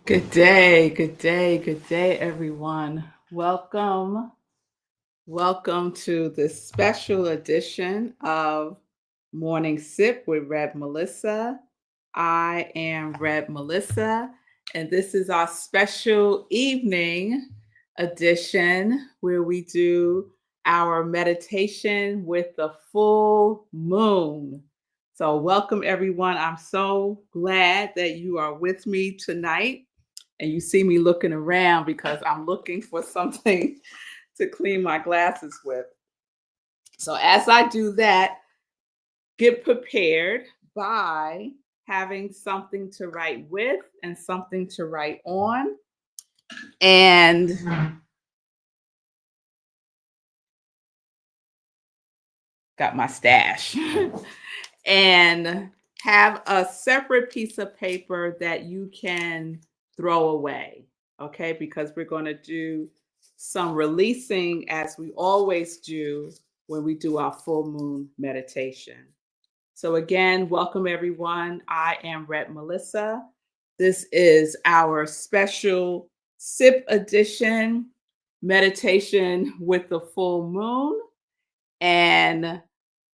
Good day, everyone. Welcome to this special edition of Morning Sip with Reb Melissa. I am Reb Melissa, and this is our special evening edition where we do our meditation with the full moon. So, welcome everyone. I'm so glad that you are with me tonight and you see me looking around because I'm looking for something to clean my glasses with. So as I do that, get prepared by having something to write with and something to write on. And got my stash. And have a separate piece of paper that you can throw away. Okay, because we're going to do some releasing as we always do when we do our full moon meditation. So, again, welcome everyone. I am Reb Melissa. This is our special SIP edition meditation with the full moon. And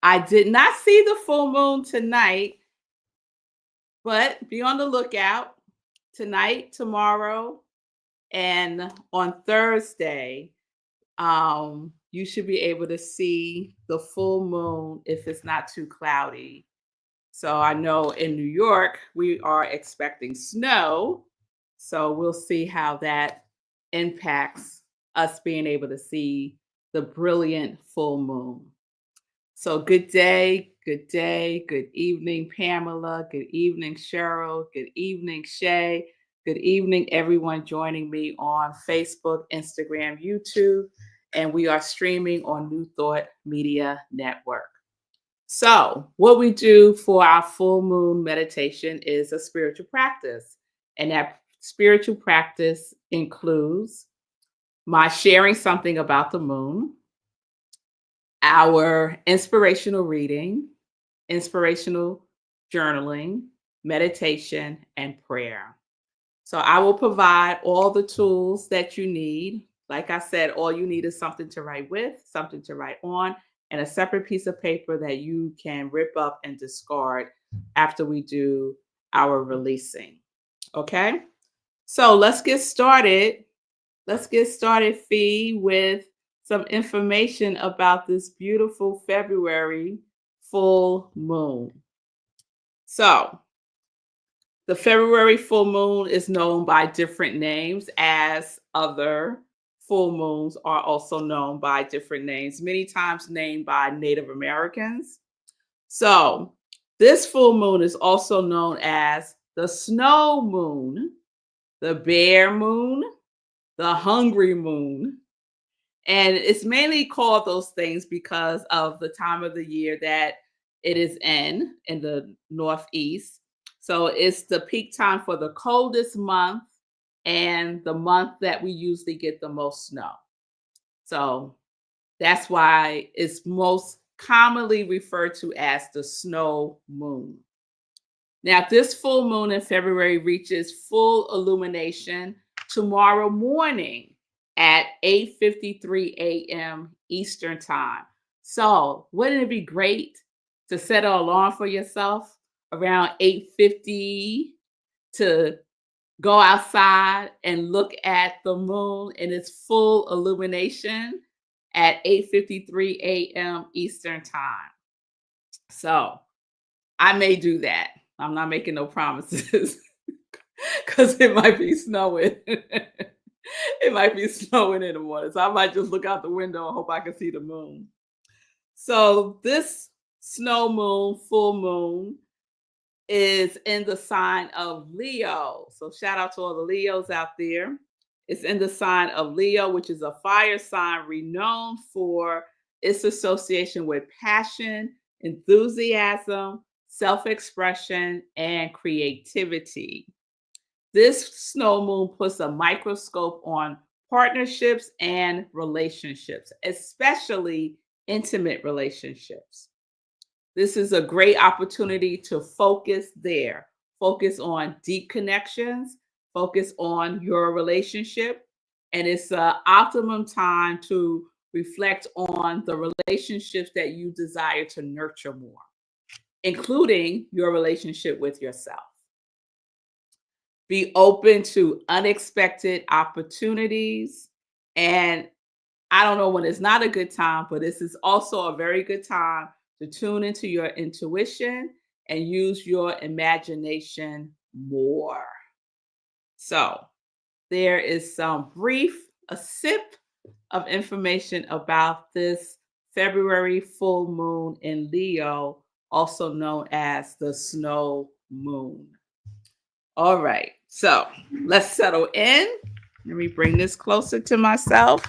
I did not see the full moon tonight, but be on the lookout tonight, tomorrow, and on Thursday. You should be able to see the full moon if it's not too cloudy. So I know in New York, we are expecting snow. So we'll see how that impacts us being able to see the brilliant full moon. So good good evening, Pamela. Good evening, Cheryl. Good evening, Shay. Good evening, everyone joining me on Facebook, Instagram, YouTube, and we are streaming on New Thought Media Network. So, what we do for our full moon meditation is a spiritual practice, and that spiritual practice includes my sharing something about the moon, our inspirational reading, inspirational journaling, meditation, and prayer. So I will provide all the tools that you need. Like I said, all you need is something to write with, something to write on, and a separate piece of paper that you can rip up and discard after we do our releasing. Okay? So let's get started. Let's get started, Fee, with some information about this beautiful February full moon. So, the February full moon is known by different names, as other full moons are also known by different names, many times named by Native Americans. So, this full moon is also known as the snow moon, the bear moon, the hungry moon. And it's mainly called those things because of the time of the year that it is in the Northeast. So it's the peak time for the coldest month and the month that we usually get the most snow. So that's why it's most commonly referred to as the snow moon. Now, this full moon in February reaches full illumination tomorrow morning at 8:53 a.m. Eastern Time. So, wouldn't it be great to set an alarm for yourself around 8:50 to go outside and look at the moon in its full illumination at 8:53 a.m. Eastern Time? So, I may do that. I'm not making no promises because it might be snowing. It might be snowing in the morning. So I might just look out the window and hope I can see the moon. So this snow moon, full moon, is in the sign of Leo. So shout out to all the Leos out there. It's in the sign of Leo, which is a fire sign renowned for its association with passion, enthusiasm, self-expression, and creativity. This snow moon puts a microscope on partnerships and relationships, especially intimate relationships. This is a great opportunity to focus there. Focus on deep connections, focus on your relationship, and it's an optimum time to reflect on the relationships that you desire to nurture more, including your relationship with yourself. Be open to unexpected opportunities. And I don't know when it's not a good time, but this is also a very good time to tune into your intuition and use your imagination more. So, there is a sip of information about this February full moon in Leo, also known as the snow moon. All right, so let's settle in. Let me bring this closer to myself.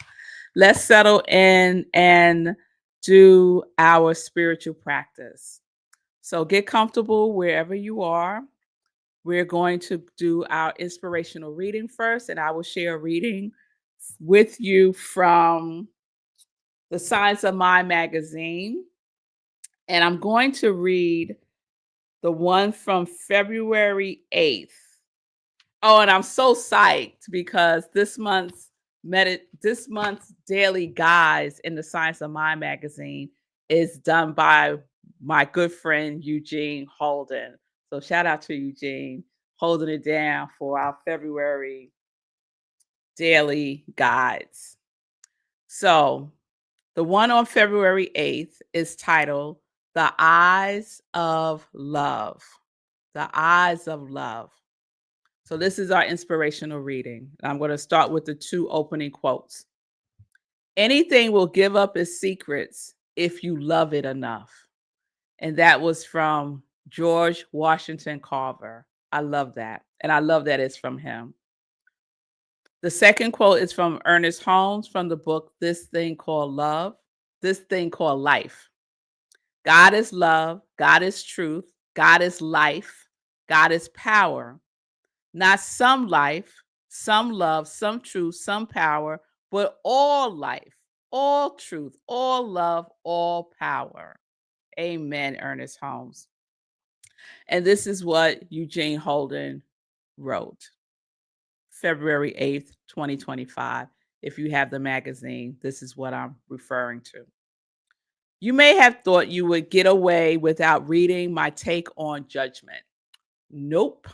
Let's settle in and do our spiritual practice. So get comfortable wherever you are. We're going to do our inspirational reading first, and I will share a reading with you from the Science of Mind magazine. And I'm going to read the one from February 8th. Oh, and I'm so psyched because this month's daily guides in the Science of Mind magazine is done by my good friend Eugene Holden. So shout out to Eugene holding it down for our February daily guides. So the one on February 8th is titled The Eyes of Love. The Eyes of Love. So this is our inspirational reading. I'm going to start with the two opening quotes. Anything will give up its secrets if you love it enough. And that was from George Washington Carver. I love that. And I love that it's from him. The second quote is from Ernest Holmes from the book This Thing Called Love, This Thing Called Life. God is love. God is truth. God is life. God is power. Not some life, some love, some truth, some power, but all life, all truth, all love, all power. Amen, Ernest Holmes. And this is what Eugene Holden wrote, February 8th, 2025. If you have the magazine, this is what I'm referring to. You may have thought you would get away without reading my take on judgment. Nope.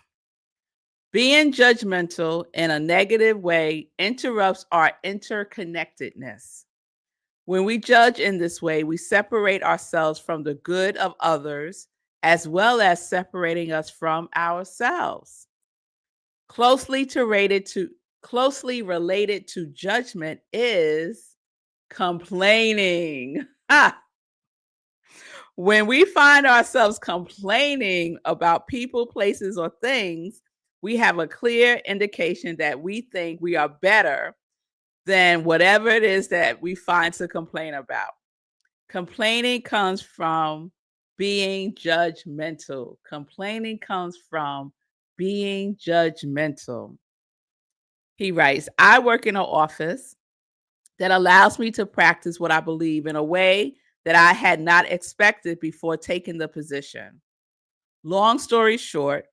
Being judgmental in a negative way interrupts our interconnectedness. When we judge in this way, we separate ourselves from the good of others, as well as separating us from ourselves. Closely related to judgment is complaining. When we find ourselves complaining about people, places, or things, we have a clear indication that we think we are better than whatever it is that we find to complain about. Complaining comes from being judgmental. Complaining comes from being judgmental. He writes, I work in an office that allows me to practice what I believe in a way that I had not expected before taking the position. Long story short,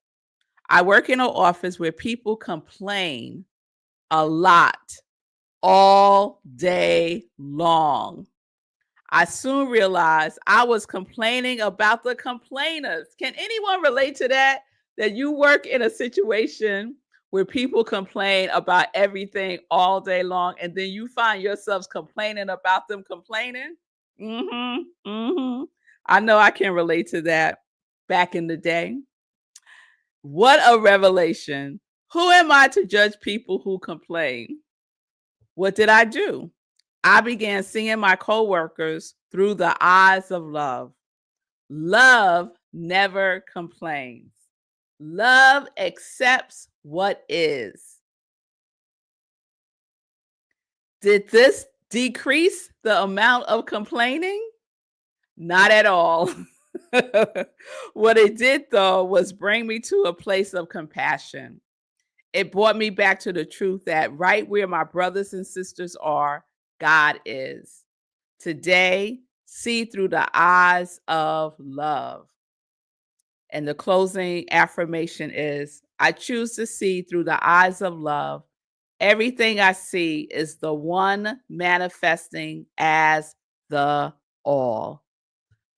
I work in an office where people complain a lot all day long. I soon realized I was complaining about the complainers. Can anyone relate to that? That you work in a situation where people complain about everything all day long, and then you find yourselves complaining about them complaining? I know I can relate to that back in the day. What a revelation. Who am I to judge people who complain? What did I do? I began seeing my coworkers through the eyes of love. Love never complains. Love accepts what is. Did this decrease the amount of complaining? Not at all. What it did, though, was bring me to a place of compassion. It brought me back to the truth that right where my brothers and sisters are, God is. Today, see through the eyes of love. And the closing affirmation is, I choose to see through the eyes of love. Everything I see is the one manifesting as the all.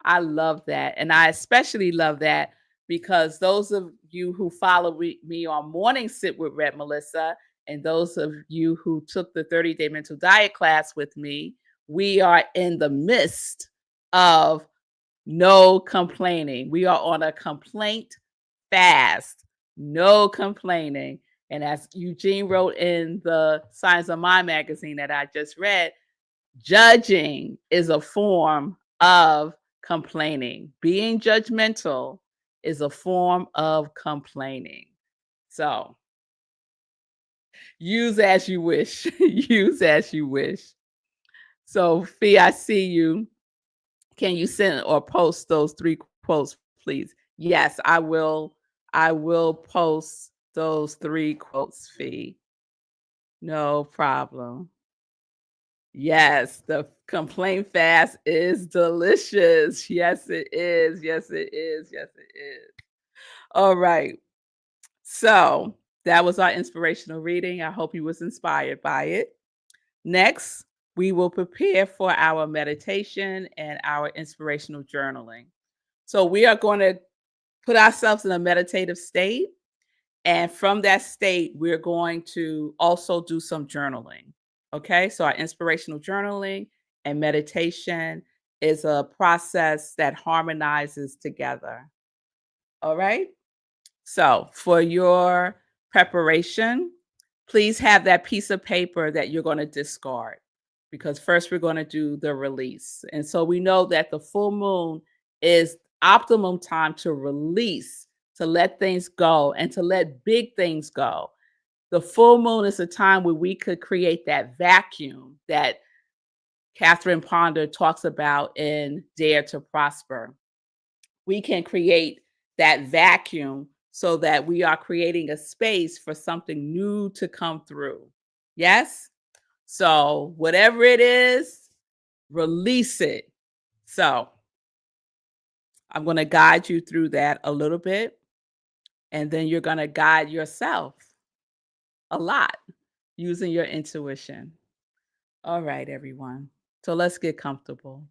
I love that. And I especially love that because those of you who follow me on Morning Sit with Red Melissa, and those of you who took the 30-day mental diet class with me, we are in the midst of no complaining. We are on a complaint fast, no complaining. And as Eugene wrote in the Science of Mind magazine that I just read, judging is a form of complaining. Being judgmental is a form of complaining. So use as you wish. Use as you wish. So, Fee, I see you. Can you send or post those 3 quotes, please? Yes, I will. I will post those 3 quotes, Fee. No problem. Yes, the complaint fast is delicious. Yes, it is. Yes, it is. Yes, it is. All right. So that was our inspirational reading. I hope you was inspired by it. Next, we will prepare for our meditation and our inspirational journaling. So we are going to put ourselves in a meditative state. And from that state, we're going to also do some journaling. Okay. So our inspirational journaling and meditation is a process that harmonizes together. All right. So for your preparation, please have that piece of paper that you're going to discard because first we're going to do the release. And so we know that the full moon is optimum time to release, to let things go and to let big things go. The full moon is a time where we could create that vacuum that Catherine Ponder talks about in Dare to Prosper. We can create that vacuum so that we are creating a space for something new to come through. Yes? So, whatever it is, release it. So, I'm going to guide you through that a little bit, and then you're going to guide yourself a lot using your intuition. All right, everyone. So, let's get comfortable.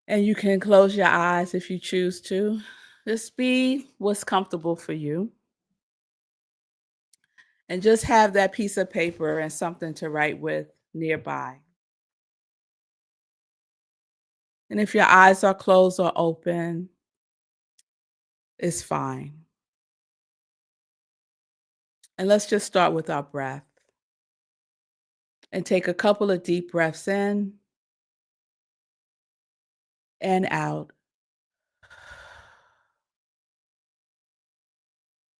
And you can close your eyes if you choose to. Just be what's comfortable for you. And just have that piece of paper and something to write with nearby. And if your eyes are closed or open, it's fine. And let's just start with our breath and take a couple of deep breaths in and out.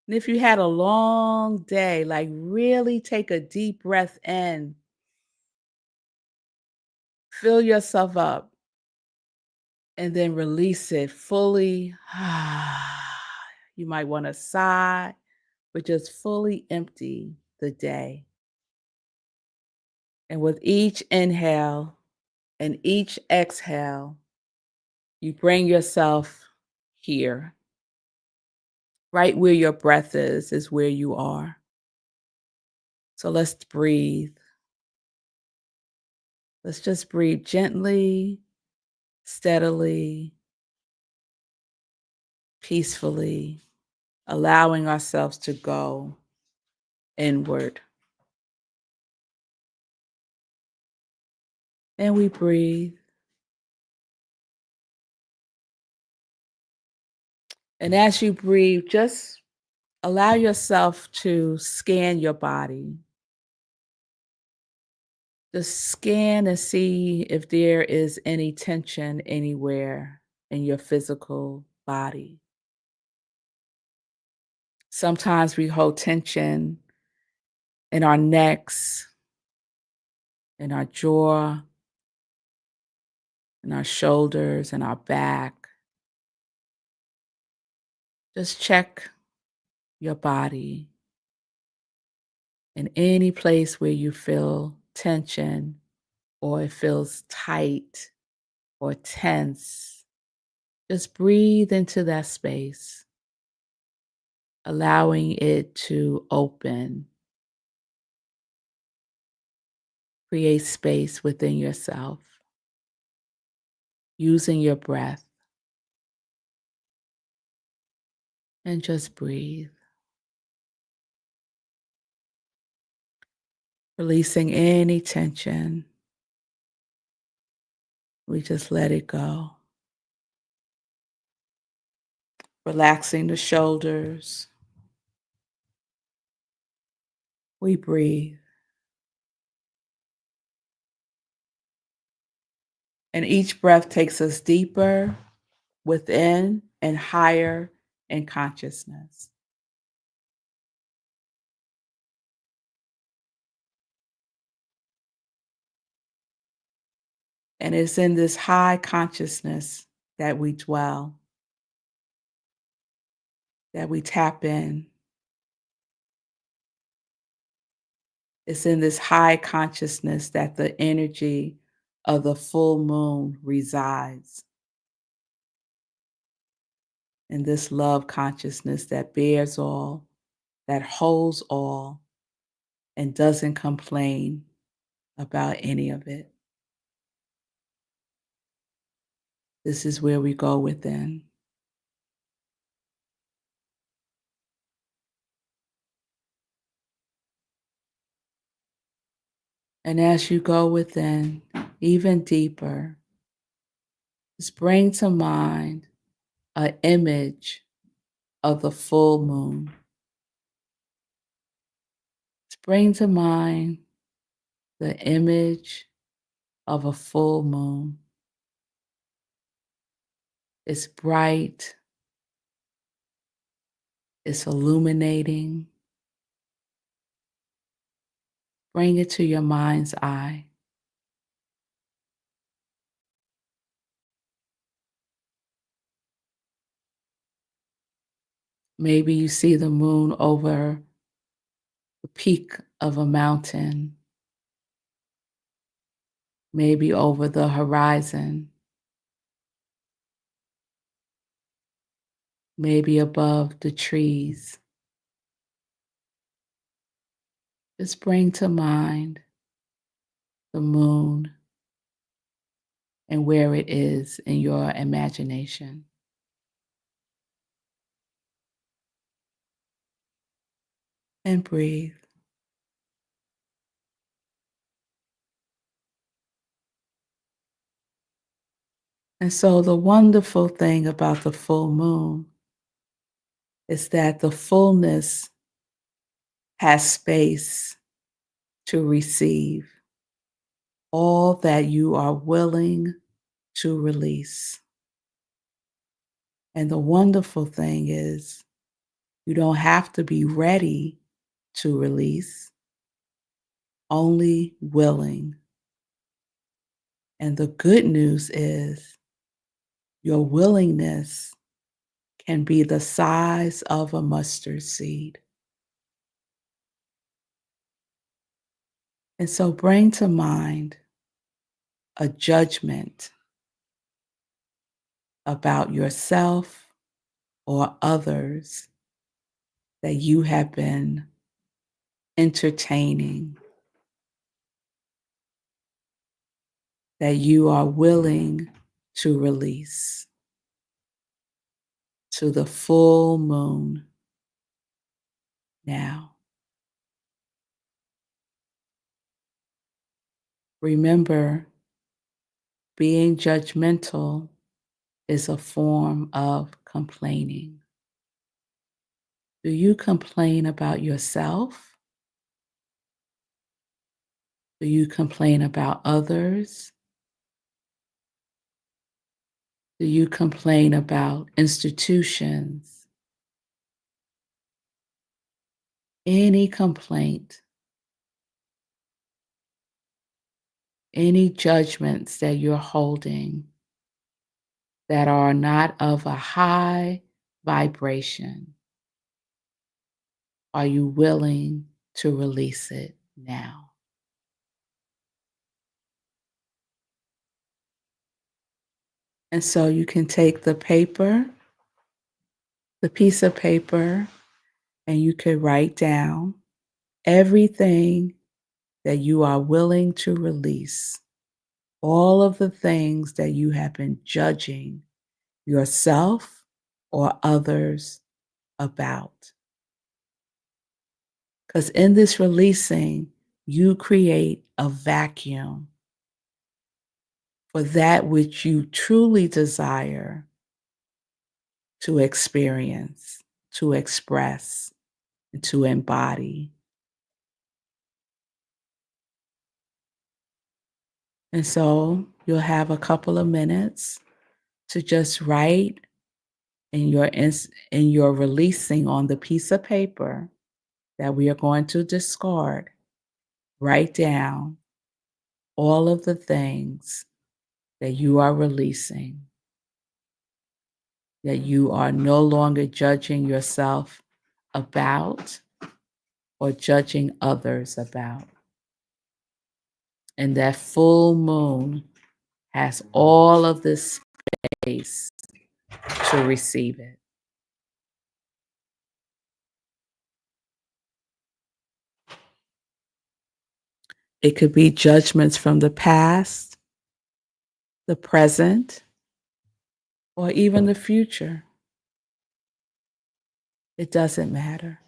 And if you had a long day, like really take a deep breath in, fill yourself up, and then release it fully. You might want to sigh, but just fully empty the day. And with each inhale and each exhale, you bring yourself here. Right where your breath is where you are. So let's breathe. Let's just breathe gently, steadily, peacefully, allowing ourselves to go inward. And we breathe. And as you breathe, just allow yourself to scan your body. Just scan and see if there is any tension anywhere in your physical body. Sometimes we hold tension in our necks, in our jaw, in our shoulders, in our back. Just check your body in any place where you feel tension or it feels tight or tense. Just breathe into that space. allowing it to open, create space within yourself, using your breath, and just breathe, releasing any tension. We just let it go, relaxing the shoulders. We breathe. And each breath takes us deeper within and higher in consciousness. And it's in this high consciousness that we dwell, that we tap in. It's in this high consciousness that the energy of the full moon resides. In this love consciousness that bears all, that holds all, and doesn't complain about any of it. This is where we go within. And as you go within, even deeper, just bring to mind an image of the full moon. Just bring to mind the image of a full moon. It's bright, it's illuminating. Bring it to your mind's eye. Maybe you see the moon over the peak of a mountain, maybe over the horizon, maybe above the trees. Just bring to mind the moon and where it is in your imagination. And breathe. And so the wonderful thing about the full moon is that the fullness has space to receive all that you are willing to release. And the wonderful thing is you don't have to be ready to release, only willing. And the good news is your willingness can be the size of a mustard seed. And so bring to mind a judgment about yourself or others that you have been entertaining, that you are willing to release to the full moon now. Remember, being judgmental is a form of complaining. Do you complain about yourself? Do you complain about others? Do you complain about institutions? Any complaint, any judgments that you're holding that are not of a high vibration, are you willing to release it now? And so you can take the piece of paper, and you could write down everything that you are willing to release, all of the things that you have been judging yourself or others about. Because in this releasing, you create a vacuum for that which you truly desire to experience, to express, and to embody. And so you'll have a couple of minutes to just write in your releasing on the piece of paper that we are going to discard. Write down all of the things that you are releasing, that you are no longer judging yourself about or judging others about. And that full moon has all of this space to receive it. It could be judgments from the past, the present, or even the future. It doesn't matter.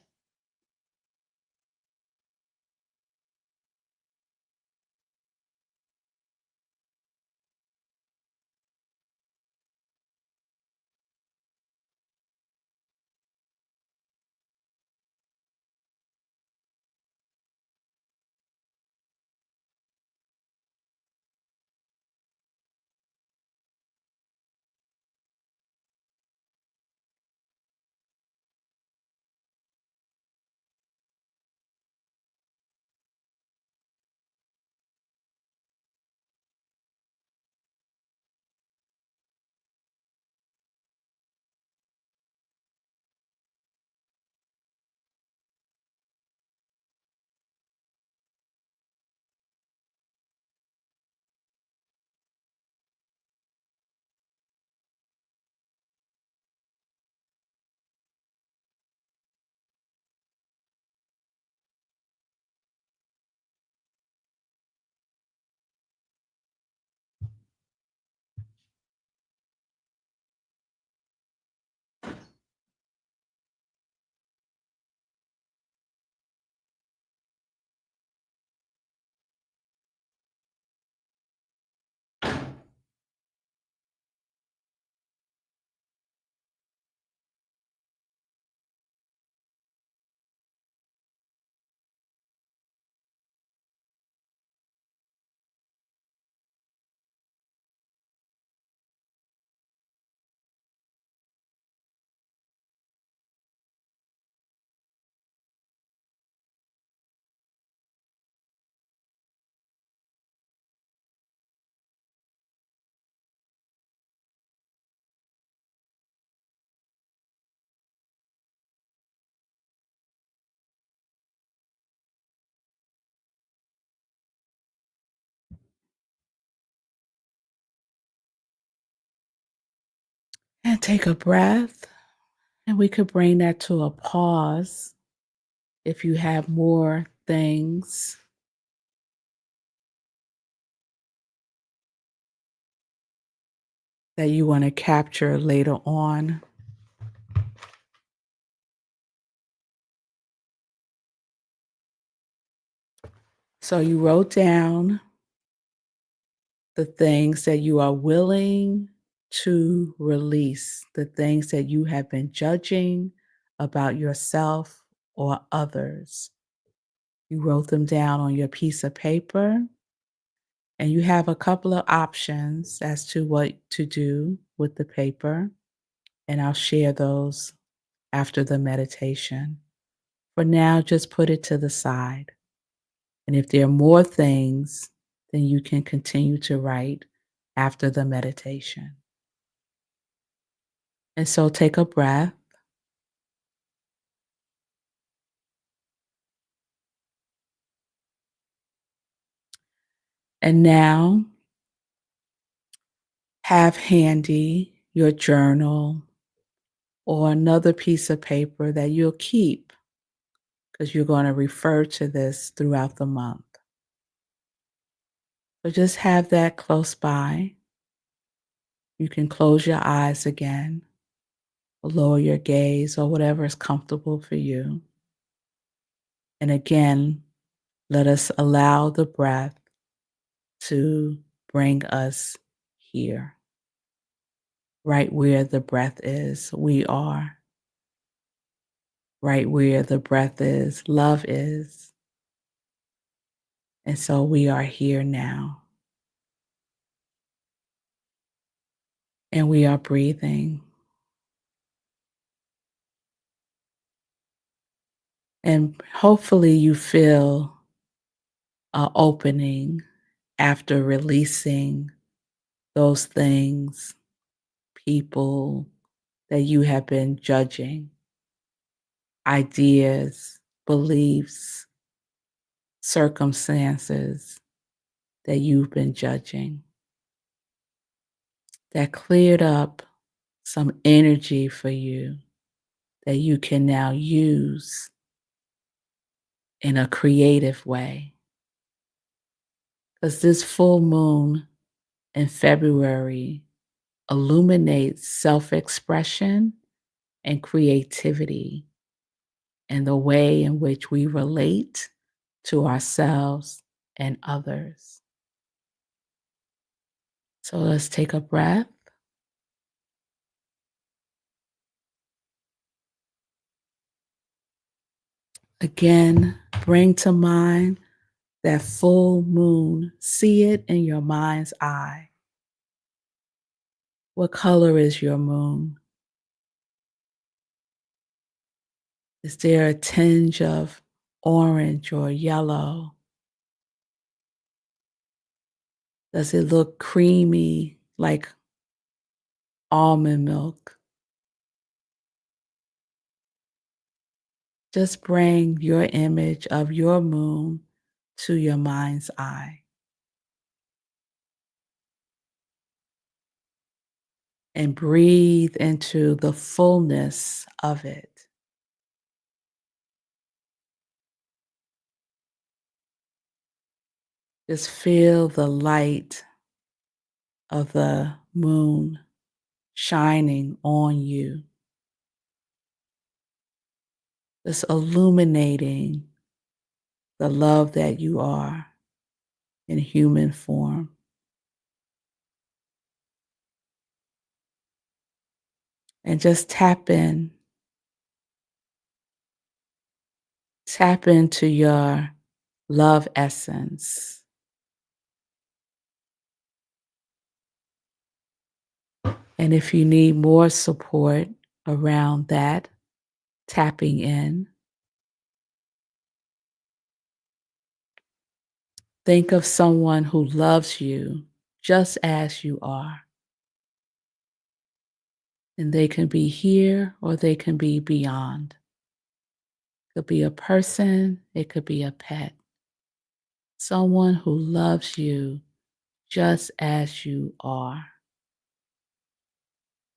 And take a breath, and we could bring that to a pause if you have more things that you want to capture later on. So you wrote down the things that you are willing to release, the things that you have been judging about yourself or others. You wrote them down on your piece of paper, and you have a couple of options as to what to do with the paper, and I'll share those after the meditation. For now, just put it to the side. And if there are more things, then you can continue to write after the meditation. And so take a breath. And now have handy your journal or another piece of paper that you'll keep because you're going to refer to this throughout the month. So just have that close by. You can close your eyes again, or lower your gaze, or whatever is comfortable for you. And again, let us allow the breath to bring us here. Right where the breath is, we are. Right where the breath is, love is. And so we are here now. And we are breathing. And hopefully you feel an opening after releasing those things, people that you have been judging, ideas, beliefs, circumstances that you've been judging. That cleared up some energy for you that you can now use in a creative way. Because this full moon in February illuminates self-expression and creativity and the way in which we relate to ourselves and others. So let's take a breath. Again, bring to mind that full moon. See it in your mind's eye. What color is your moon? Is there a tinge of orange or yellow? Does it look creamy like almond milk? Just bring your image of your moon to your mind's eye and breathe into the fullness of it. Just feel the light of the moon shining on you, just illuminating the love that you are in human form. And just tap into your love essence. And if you need more support around that, tapping in, think of someone who loves you just as you are. And they can be here or they can be beyond. It could be a person, it could be a pet. Someone who loves you just as you are.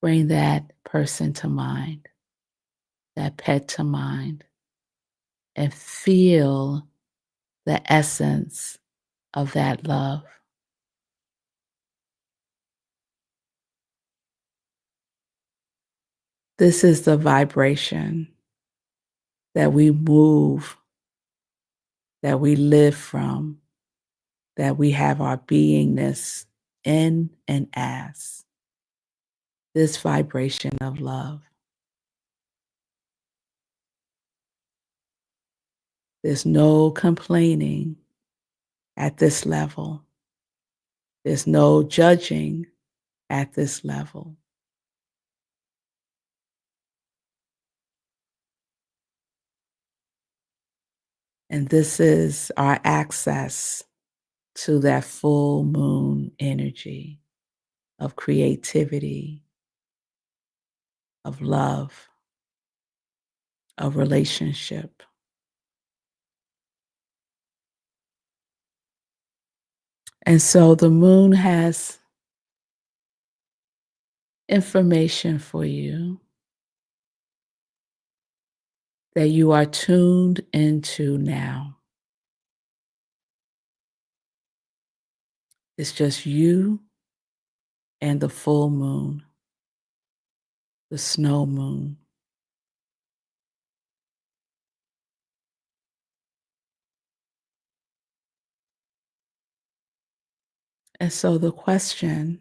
Bring that person to mind, that pet to mind, and feel the essence of that love. This is the vibration that we move, that we live from, that we have our beingness in and as. This vibration of love. There's no complaining at this level. There's no judging at this level. And this is our access to that full moon energy of creativity, of love, of relationship. And so the moon has information for you. that you are tuned into now. It's just you and the full moon, the snow moon. And so the question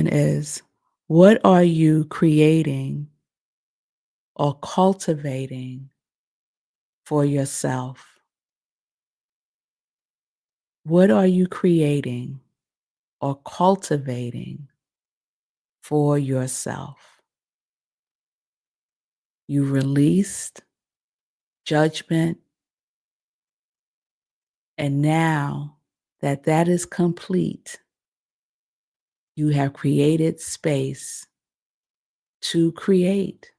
is, what are you creating or cultivating for yourself? What are you creating or cultivating for yourself? You released judgment, and now that that is complete, you have created space to create.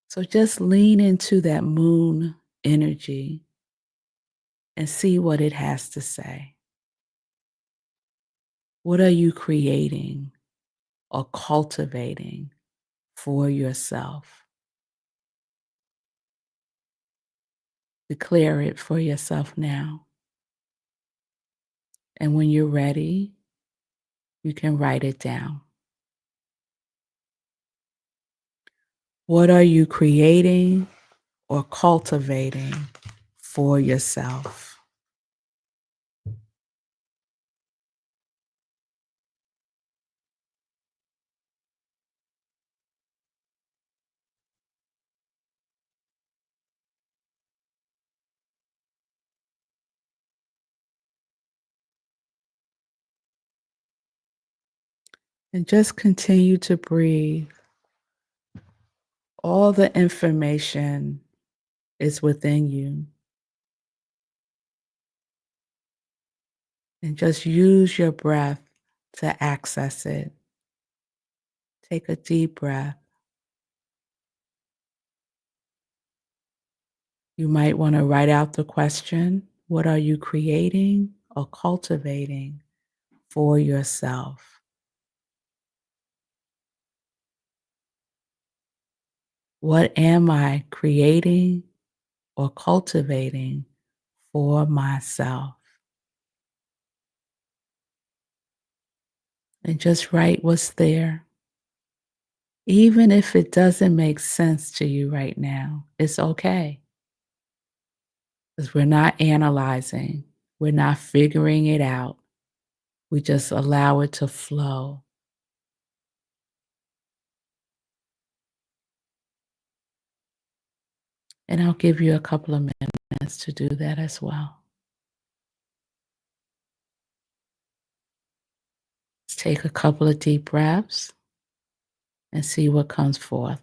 So just lean into that moon energy and see what it has to say. What are you creating or cultivating for yourself? Declare it for yourself now. And when you're ready, you can write it down. What are you creating or cultivating for yourself? And just continue to breathe. All the information is within you. And just use your breath to access it. Take a deep breath. You might want to write out the question. What are you creating or cultivating for yourself? What am I creating or cultivating for myself? And just write what's there. Even if it doesn't make sense to you right now, it's okay. Because we're not analyzing, we're not figuring it out. We just allow it to flow. And I'll give you a couple of minutes to do that as well. Let's take a couple of deep breaths and see what comes forth.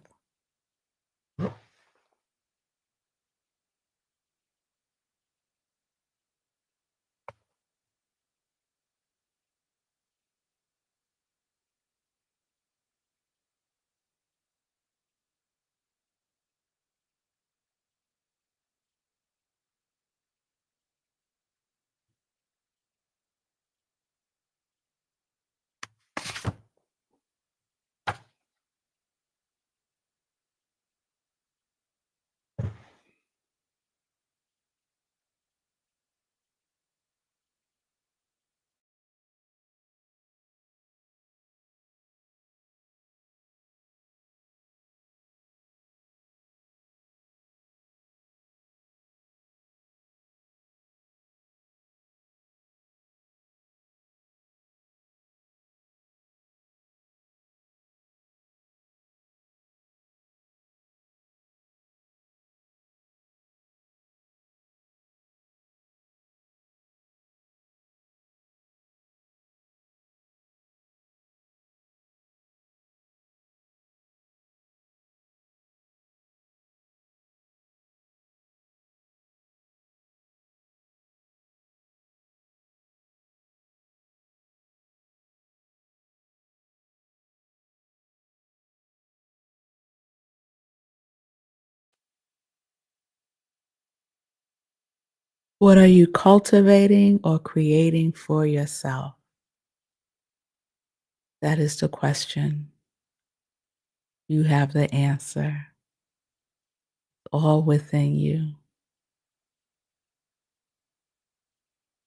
What are you cultivating or creating for yourself? That is the question. You have the answer, all within you.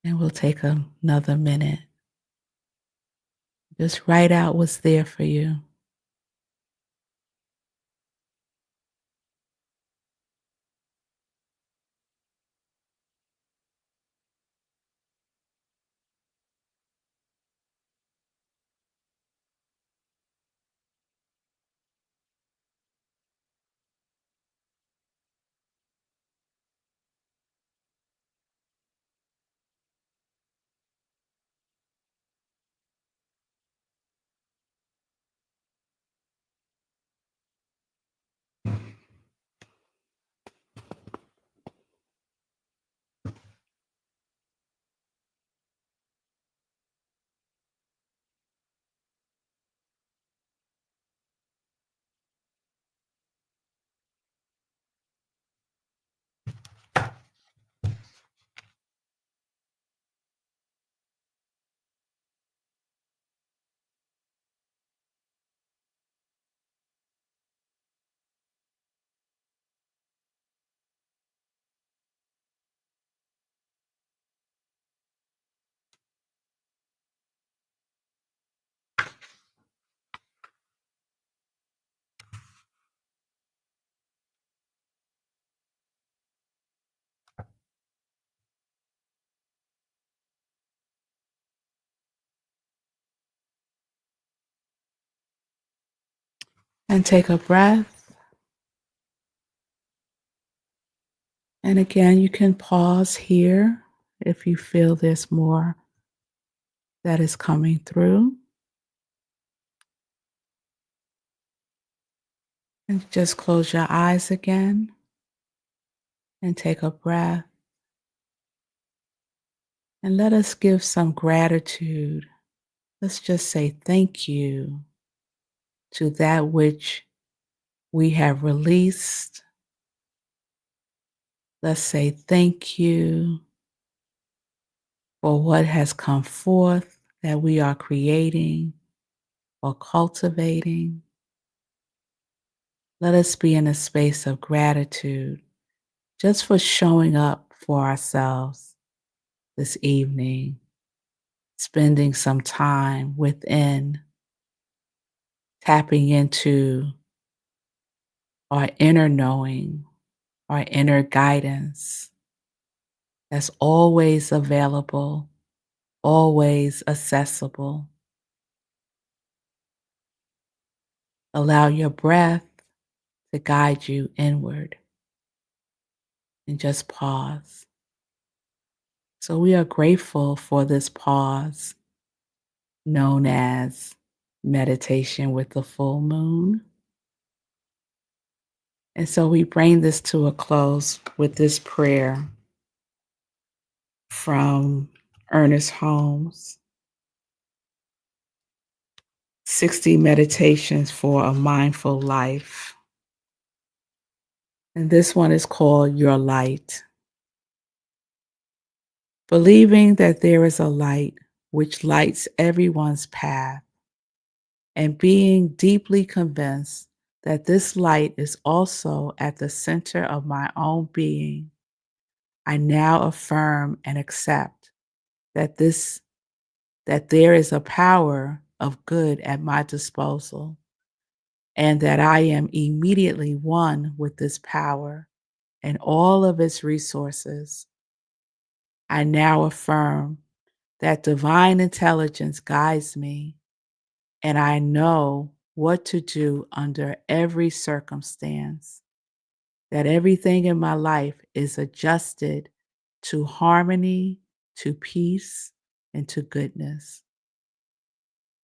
And we'll take another minute. Just write out what's there for you. And take a breath. And again, you can pause here if you feel there's more that is coming through. And just close your eyes again and take a breath. And let us give some gratitude. Let's just say thank you to that which we have released. Let's say thank you for what has come forth that we are creating or cultivating. Let us be in a space of gratitude just for showing up for ourselves this evening, spending some time within, tapping into our inner knowing, our inner guidance that's always available, always accessible. Allow your breath to guide you inward and just pause. So we are grateful for this pause known as meditation with the full moon. And so we bring this to a close with this prayer from Ernest Holmes, 60 Meditations for a Mindful Life. And this one is called Your Light. Believing that there is a light which lights everyone's path, and being deeply convinced that this light is also at the center of my own being, I now affirm and accept that there is a power of good at my disposal, and that I am immediately one with this power and all of its resources. I now affirm that divine intelligence guides me, and I know what to do under every circumstance, that everything in my life is adjusted to harmony, to peace, and to goodness.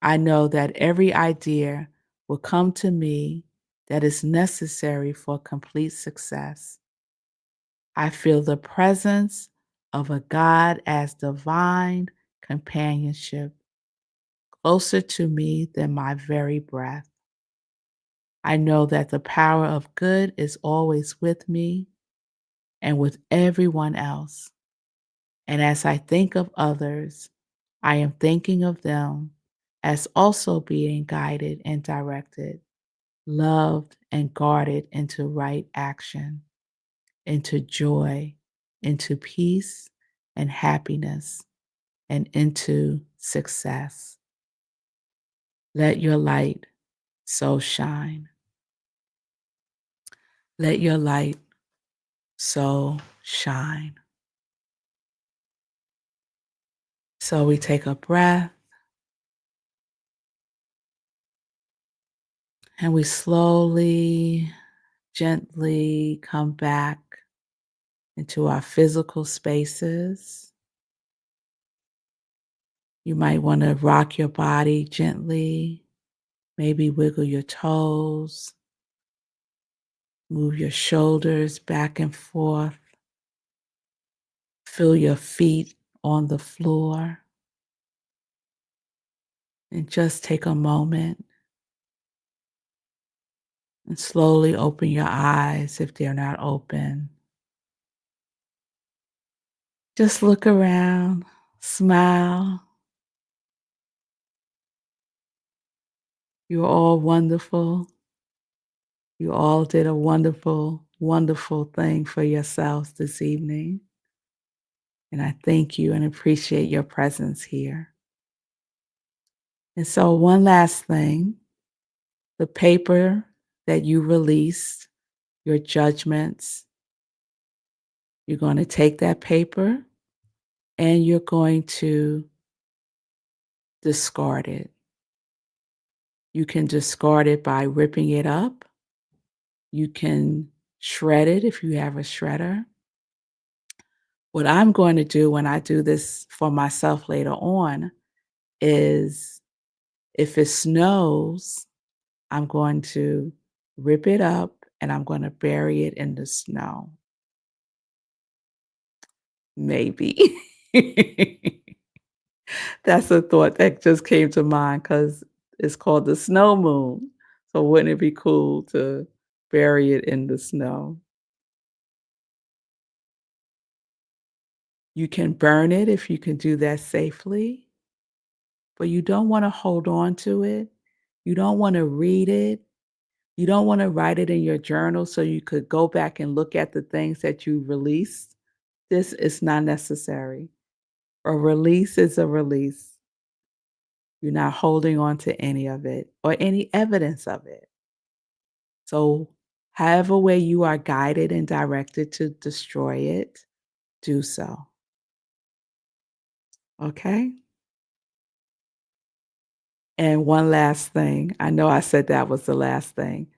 I know that every idea will come to me that is necessary for complete success. I feel the presence of a God as divine companionship, closer to me than my very breath. I know that the power of good is always with me and with everyone else. And as I think of others, I am thinking of them as also being guided and directed, loved and guarded into right action, into joy, into peace and happiness, and into success. Let your light so shine. Let your light so shine. So we take a breath and we slowly, gently come back into our physical spaces. You might want to rock your body gently, maybe wiggle your toes, move your shoulders back and forth, feel your feet on the floor, and just take a moment and slowly open your eyes if they're not open. Just look around, smile. You're all wonderful. You all did a wonderful, wonderful thing for yourselves this evening. And I thank you and appreciate your presence here. And so, one last thing, the paper that you released, your judgments, you're going to take that paper and you're going to discard it. You can discard it by ripping it up. You can shred it if you have a shredder. What I'm going to do when I do this for myself later on is if it snows, I'm going to rip it up and I'm going to bury it in the snow. Maybe. That's a thought that just came to mind because it's called the snow moon. So wouldn't it be cool to bury it in the snow? You can burn it if you can do that safely, but you don't want to hold on to it. You don't want to read it. You don't want to write it in your journal so you could go back and look at the things that you released. This is not necessary. A release is a release. You're not holding on to any of it or any evidence of it. So, however way you are guided and directed to destroy it, do so. Okay? And one last thing. I know I said that was the last thing.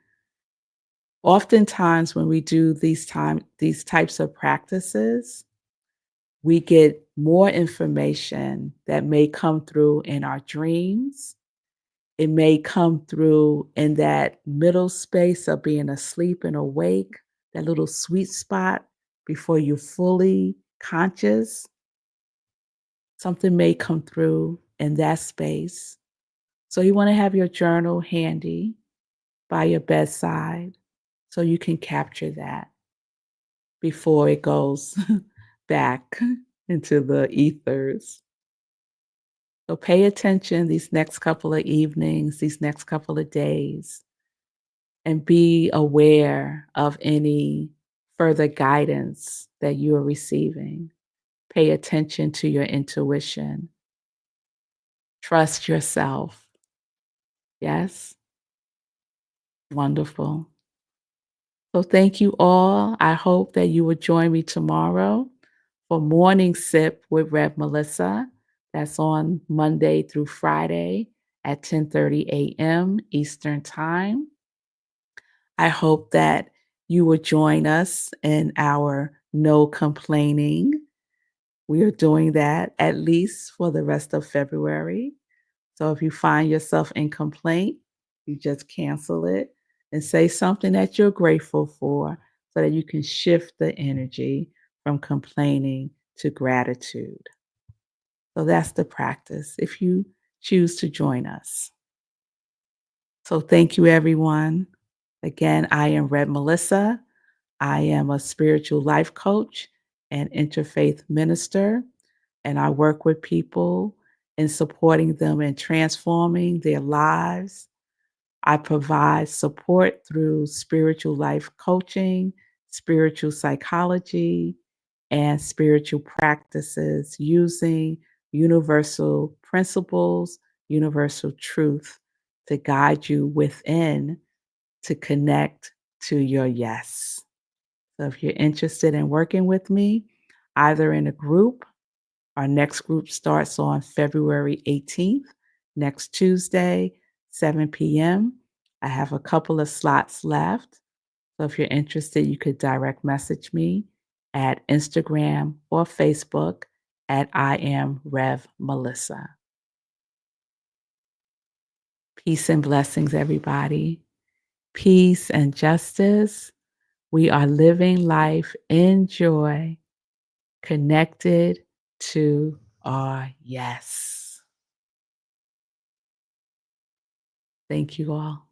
Oftentimes when we do these types of practices, we get more information that may come through in our dreams. It may come through in that middle space of being asleep and awake, that little sweet spot before you're fully conscious. Something may come through in that space. So you want to have your journal handy by your bedside so you can capture that before it goes back into the ethers. So pay attention these next couple of evenings, these next couple of days, and be aware of any further guidance that you are receiving. Pay attention to your intuition. Trust yourself. Yes? Wonderful. So thank you all. I hope that you will join me tomorrow for Morning Sip with Rev Melissa. That's on Monday through Friday at 10:30 a.m. Eastern Time. I hope that you will join us in our no complaining. We are doing that at least for the rest of February. So if you find yourself in complaint, you just cancel it and say something that you're grateful for so that you can shift the energy from complaining to gratitude. So that's the practice if you choose to join us. So thank you, everyone. Again, I am Rev Melissa. I am a spiritual life coach and interfaith minister. and I work with people in supporting them in transforming their lives. I provide support through spiritual life coaching, spiritual psychology, and spiritual practices using universal principles, universal truth to guide you within to connect to your yes. So if you're interested in working with me, either in a group, our next group starts on February 18th, next Tuesday, 7 p.m. I have a couple of slots left. So if you're interested, you could direct message me at Instagram or Facebook at iamrevmelissa. Peace and blessings, everybody. Peace and justice. We are living life in joy, connected to our yes. Thank you all.